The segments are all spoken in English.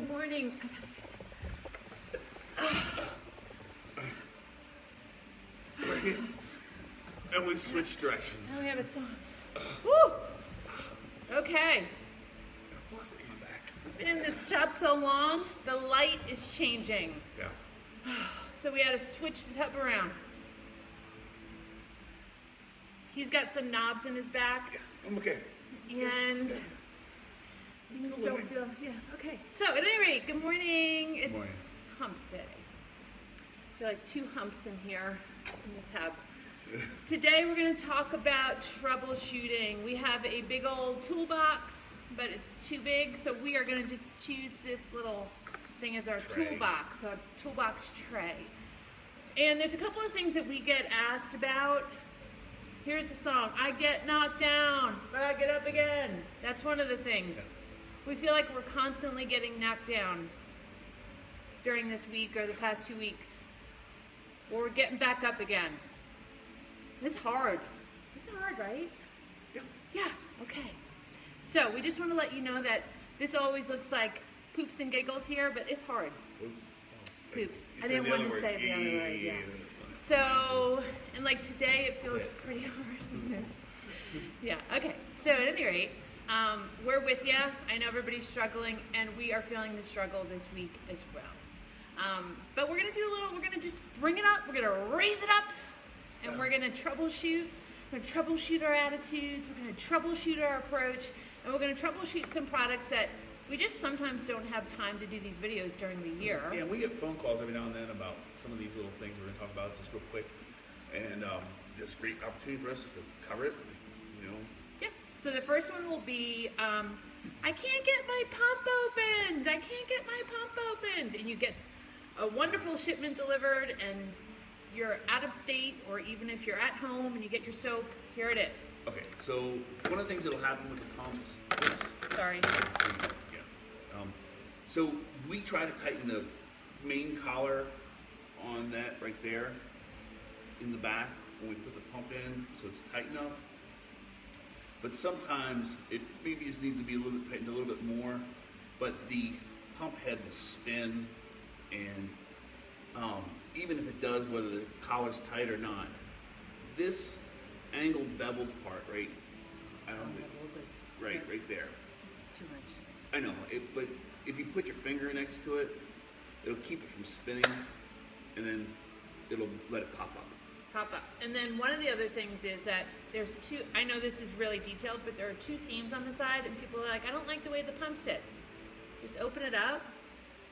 Good morning. And we switched directions. Now we have a song. Woo! Okay. What's it coming back? Been in this tub so long, the light is changing. Yeah. So we had to switch the tub around. He's got some knobs in his back. Yeah, I'm okay. And things Still don't living. feel, yeah, okay. So at any rate, good morning. It's morning. hump day. I feel like 2 humps in here in the tub. Today we're going to talk about troubleshooting. We have a big old toolbox, but it's too big, so we are going to just choose this little thing as our Tray. toolbox, our toolbox tray. And there's a couple of things that we get asked about. Here's the song, I get knocked down, but I get up again. That's one of the things. Yeah. We feel like we're constantly getting knocked down during this week or the past 2 weeks. Or we're getting back up again. It's hard. It's hard, right? Yeah. Yeah, okay. So we just want to let you know that this always looks like poops and giggles here, but it's hard. Oops. Poops. You I said didn't the want other to word. say the other word, yeah. That's funny. So, and like today it feels Okay. pretty hard in this. Yeah, okay. So at any rate, we're with you. I know everybody's struggling, and we are feeling the struggle this week as well. But we're going to do we're going to just bring it up. We're going to raise it up, and we're going to troubleshoot. We're going to troubleshoot our attitudes. We're going to troubleshoot our approach, and we're going to troubleshoot some products that we just sometimes don't have time to do these videos during the year. Yeah, we get phone calls every now and then about some of these little things we're going to talk about just real quick. And just a great opportunity for us just to cover it, you know. Yeah. So the first one will be, I can't get my pump opened. I can't get my pump opened. And you get a wonderful shipment delivered and you're out of state, or even if you're at home and you get your soap, here it is. Okay, so one of the things that'll happen with the pumps, Sorry. yeah. So we try to tighten the main collar on that right there in the back when we put the pump in, so it's tight enough. But sometimes it maybe just needs to be a little bit tightened a little bit more, but the pump head will spin, and even if it does, whether the collar's tight or not, this angled beveled part right, Just I don't know, it's right there. too much. I know, but if you put your finger next to it, it'll keep it from spinning, and then it'll let it pop up. Pop up. And then one of the other things is that there's 2, I know this is really detailed, but there are 2 seams on the side, and people are like, I don't like the way the pump sits. Just open it up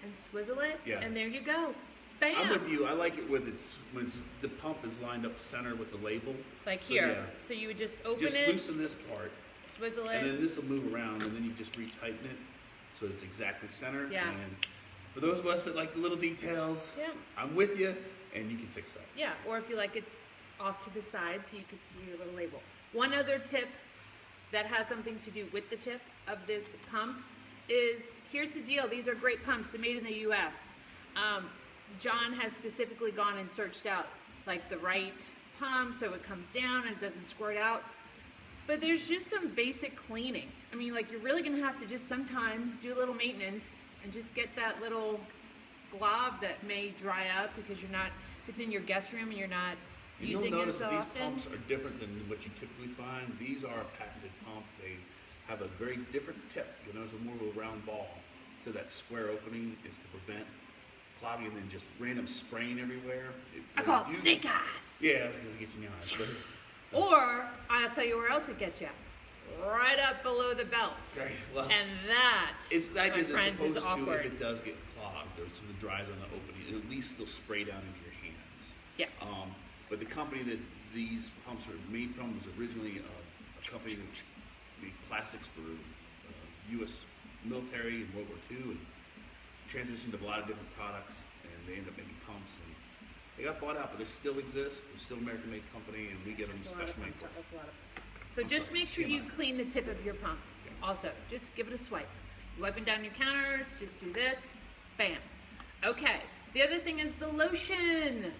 and swizzle it, Yeah. and there you go. Bam! I'm with you. I like it when the pump is lined up center with the label. Like So, here. yeah. So you would just open Just it, loosen this part, swizzle and then it. this will move around, and then you just retighten it so it's exactly centered. Yeah. And for those of us that like the little details, Yeah. I'm with you, and you can fix that. Yeah, or if you like it's off to the side so you can see your little label. One other tip that has something to do with the tip of this pump is, here's the deal. These are great pumps. They're made in the U.S. John has specifically gone and searched out like the right pump so it comes down and it doesn't squirt out. But there's just some basic cleaning. I mean, like, you're really going to have to just sometimes do a little maintenance and just get that little glob that may dry up because you're not, if it's in your guest room and you're not And using you'll it notice so that these often. pumps are different than what you typically find. These are a patented pump. They have a very different tip. You'll notice a more of a round ball. So that square opening is to prevent clogging and then just random spraying everywhere. I call it snake eyes. Yeah, because it gets you in the eyes. Or, I'll tell you where else it gets you. Right up below the belt. Right, well, And that, it's like my as friends, opposed is to awkward. if it does get clogged or some of the dries on the opening, it'll at least still spray down into your hands. Yeah. But the company that these pumps were made from was originally a company that made plastics for U.S. military in World War II and transitioned to a lot of different products, and they ended up making pumps. And they got bought out, but they still exist. They're still an American-made company, and we get them That's a lot of special made for pumps. us. That's a lot of. So I'm just sorry, make sure you TMI. clean the tip of your pump. Yeah. Also, just give it a swipe. You're wiping down your counters, just do this, bam. Okay, the other thing is the lotion.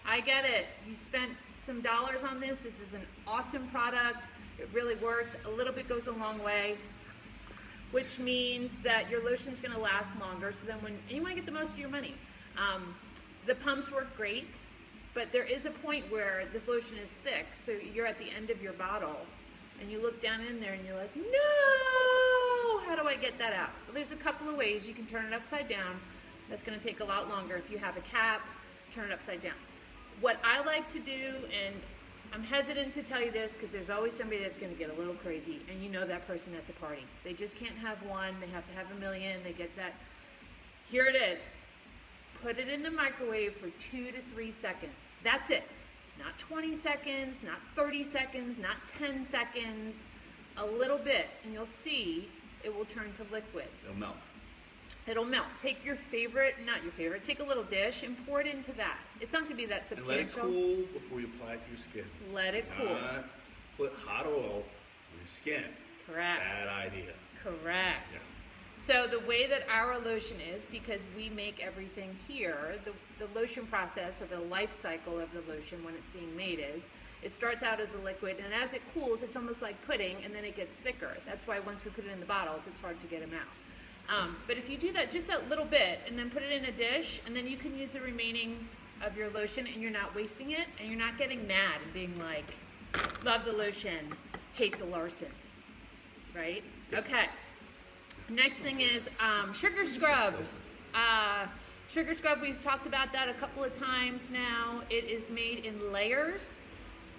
I get it. You spent some dollars on this. This is an awesome product. It really works. A little bit goes a long way. which means that your lotion's going to last longer. So then and you want to get the most of your money. The pumps work great, but there is a point where this lotion is thick, so you're at the end of your bottle, and you look down in there and you're like, no, how do I get that out? Well, there's a couple of ways. You can turn it upside down. That's going to take a lot longer. If you have a cap, turn it upside down. What I like to do, and I'm hesitant to tell you this because there's always somebody that's going to get a little crazy, and you know that person at the party. They just can't have one. They have to have a million. They get that. Here it is. Put it in the microwave for 2 to 3 seconds. That's it. Not 20 seconds, not 30 seconds, not 10 seconds. A little bit, and you'll see it will turn to liquid. It'll melt. It'll melt. Take your favorite, not your favorite, take a little dish and pour it into that. It's not going to be that substantial. And let it cool before you apply it to your skin. Let it cool. Not put hot oil on your skin. Correct. Bad idea. Correct. Yeah. So the way that our lotion is, because we make everything here, the lotion process or the life cycle of the lotion when it's being made is, it starts out as a liquid, and as it cools, it's almost like pudding, and then it gets thicker. That's why once we put it in the bottles, it's hard to get them out. But if you do that just that little bit, and then put it in a dish, and then you can use the remaining of your lotion, and you're not wasting it, and you're not getting mad and being like, love the lotion, hate the Larsons, right? Okay. Next thing is sugar scrub. Sugar scrub, we've talked about that a couple of times now. It is made in layers.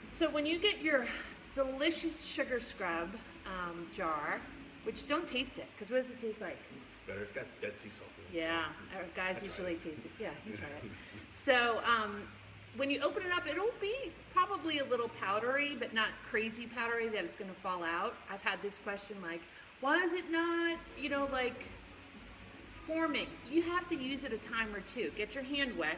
So when you get your delicious sugar scrub jar, which don't taste it, because what does it taste like? Better. It's got Dead Sea salt in it. Yeah, our guys usually taste it. Yeah, you try it. So when you open it up, it'll be probably a little powdery, but not crazy powdery that it's going to fall out. I've had this question like, why is it not, like forming? You have to use it a time or two. Get your hand wet,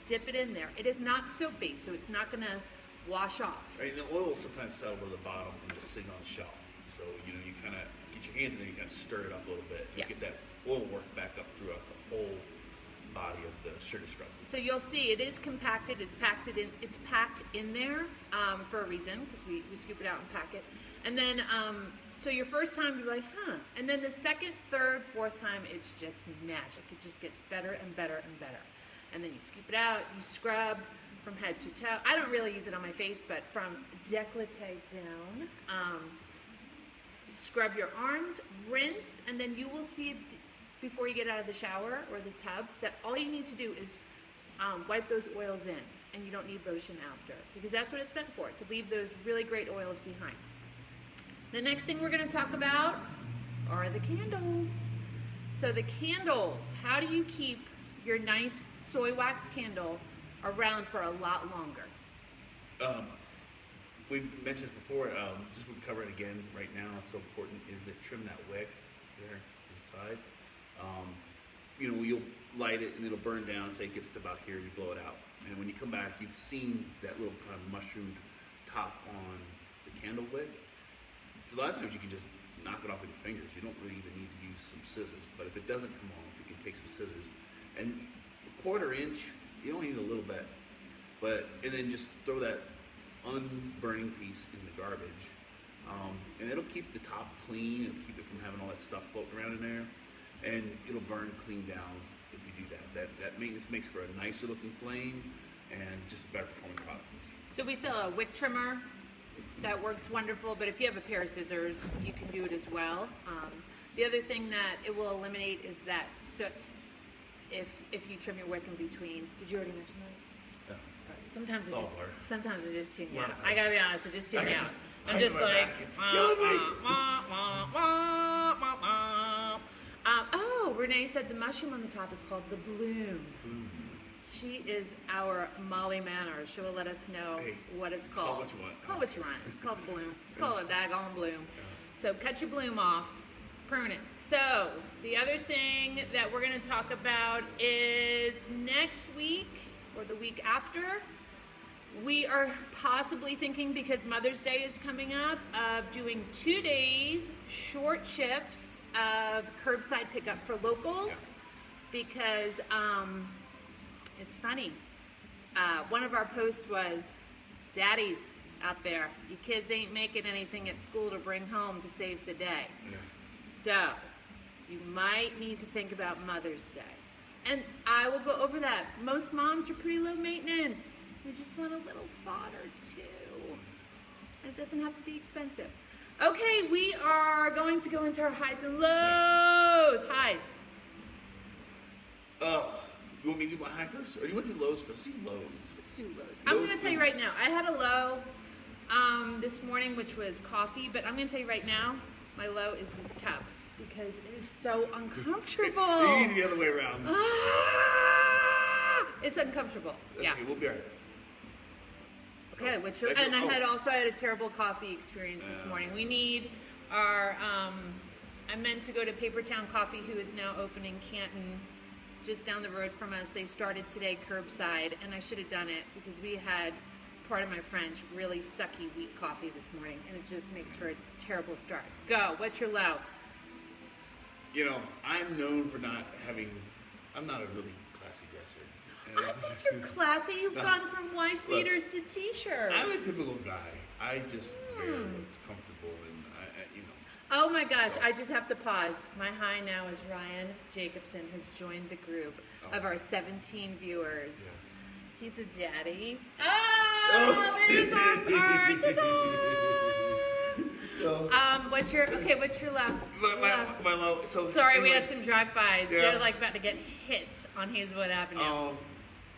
dip it in there. It is not soap-based, so it's not going to wash off. Right, and the oil will sometimes settle to the bottom and just sit on the shelf. So, you kind of get your hands in there, you kind of stir it up a little bit. And Yeah. get that oil work back up throughout the whole body of the sugar scrub. So you'll see it is compacted. It's packed in there for a reason, because we scoop it out and pack it. And then, so your first time you're like, huh. And then the second, third, fourth time, it's just magic. It just gets better and better and better. And then you scoop it out, you scrub from head to toe. I don't really use it on my face, but from décolleté down. Scrub your arms, rinse, and then you will see before you get out of the shower or the tub that all you need to do is wipe those oils in, and you don't need lotion after, because that's what it's meant for, to leave those really great oils behind. The next thing we're going to talk about are the candles. So the candles, how do you keep your nice soy wax candle around for a lot longer? We've mentioned this before, just we'll cover it again right now. It's so important is that trim that wick there inside. You'll light it and it'll burn down. Say it gets to about here, you blow it out. And when you come back, you've seen that little kind of mushroomed top on the candle wick. A lot of times you can just knock it off with your fingers. You don't really even need to use some scissors. But if it doesn't come off, you can take some scissors. And a 1/4 inch, you only need a little bit. And then just throw that unburning piece in the garbage. And it'll keep the top clean. It'll keep it from having all that stuff floating around in there. And it'll burn clean down if you do that. That maintenance makes for a nicer looking flame and just a better performing product. So we sell a wick trimmer that works wonderful, but if you have a pair of scissors, you can do it as well. The other thing that it will eliminate is that soot if you trim your wick in between. Did you already mention that? Yeah. Sometimes it It's all just blur. sometimes it just tunes me Lot out. of I gotta times. be honest, it just tunes me I out. just- I'm just my like, back, it's killing me. Oh, Renee said the mushroom on the top is called the bloom. She is our Molly Manners. She will let us know Hey, what it's call called. what you want. Call what you want. It's called a bloom. It's called a daggone bloom. So cut your bloom off, prune it. So the other thing that we're going to talk about is next week or the week after, we are possibly thinking, because Mother's Day is coming up, of doing 2 days, short shifts of curbside pickup for locals, because it's funny. One of our posts was, daddies out there, you kids ain't making anything at school to bring home to save the day. Yeah. So you might need to think about Mother's Day. And I will go over that. Most moms are pretty low maintenance. We just want a little fodder too. And it doesn't have to be expensive. Okay, we are going to go into our highs and lows. Highs. You want me to do my high first? Or do you want to do lows first? Let's do lows. Let's do lows. I'm going to tell you right now, I had a low this morning, which was coffee, but I'm going to tell you right now, my low is this tub because it is so uncomfortable. You need the other way around. It's uncomfortable. That's yeah. okay, we'll be all right. Okay, and I had a terrible coffee experience this morning. We need our, I meant to go to Papertown Coffee, who is now open in Canton, just down the road from us. They started today curbside, and I should have done it because we had, part of my French, really sucky weak coffee this morning, and it just makes for a terrible start. Go, what's your low? You know, I'm known for not having, I'm not a really classy dresser. I think you're classy. You've gone from wife beaters to t-shirts. I'm a typical guy. I just wear what's comfortable, and I you know. Oh my gosh, I just have to pause. My high now is Ryan Jacobson has joined the group of our 17 viewers. Yes. He's a daddy. Oh, there's our part. Ta-da! What's your low? My low. So sorry, anyway, we had some drive-bys. Yeah. They're like about to get hit on Hazelwood Avenue.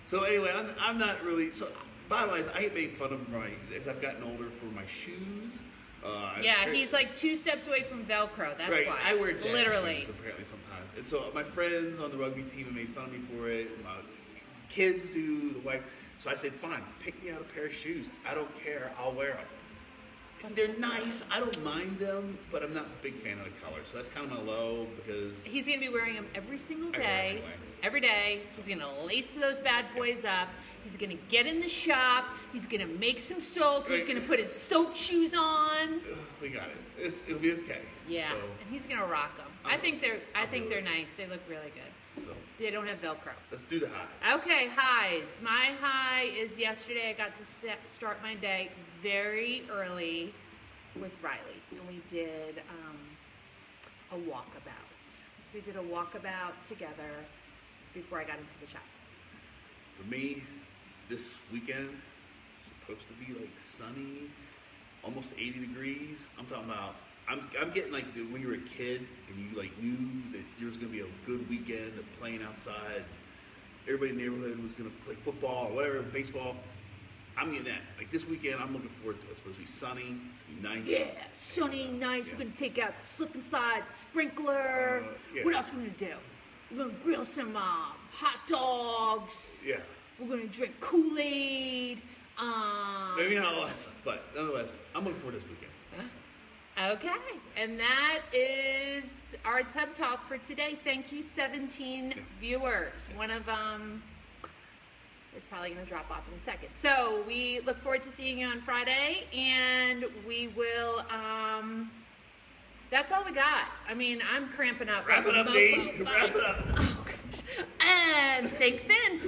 So anyway, I'm not really. So bottom line is, I get made fun of as I've gotten older for my shoes. He's like 2 steps away from Velcro. That's right, why. I wear dad literally shoes apparently sometimes, and so my friends on the rugby team have made fun of me for it. My kids do, the wife. So I said, fine, pick me out a pair of shoes. I don't care. I'll wear them. And they're nice. I don't mind them, but I'm not a big fan of the color. So that's kind of my low because he's gonna be wearing them every single I wear 'em day. anyway. Every day, he's gonna lace those bad boys up. He's gonna get in the shop. He's gonna make some soap. He's gonna put his soap shoes on. We got it. It'll be okay. Yeah, So, and he's gonna rock them. I think they're nice. They look really good. so They don't have Velcro. let's do the high. Okay, highs. My high is yesterday. I got to start my day very early with Riley, and we did a walkabout. We did a walkabout together before I got into the shop. For me, this weekend is supposed to be like sunny, almost 80 degrees. I'm talking about. I'm getting like when you were a kid and you like knew that there was gonna be a good weekend of playing outside. Everybody in the neighborhood was gonna play football or whatever, baseball. I'm getting that. Like this weekend, I'm looking forward to it. It's supposed to be sunny. It's going to be nice. Yeah, sunny, nice. Yeah. We're gonna take out the slip and slide, the sprinkler. Yeah. What else we gonna do? We're gonna grill some hot dogs. Yeah. We're gonna drink Kool-Aid. Maybe not all that stuff, but nonetheless, I'm looking forward to this weekend. Okay, and that is our Tub Talk for today. Thank you, 17 viewers. One of them is probably going to drop off in a second. So we look forward to seeing you on Friday, and we will, that's all we got. I mean, I'm cramping up. Wrap it up, Dave. Wrap it up. Oh, gosh. And thank Finn.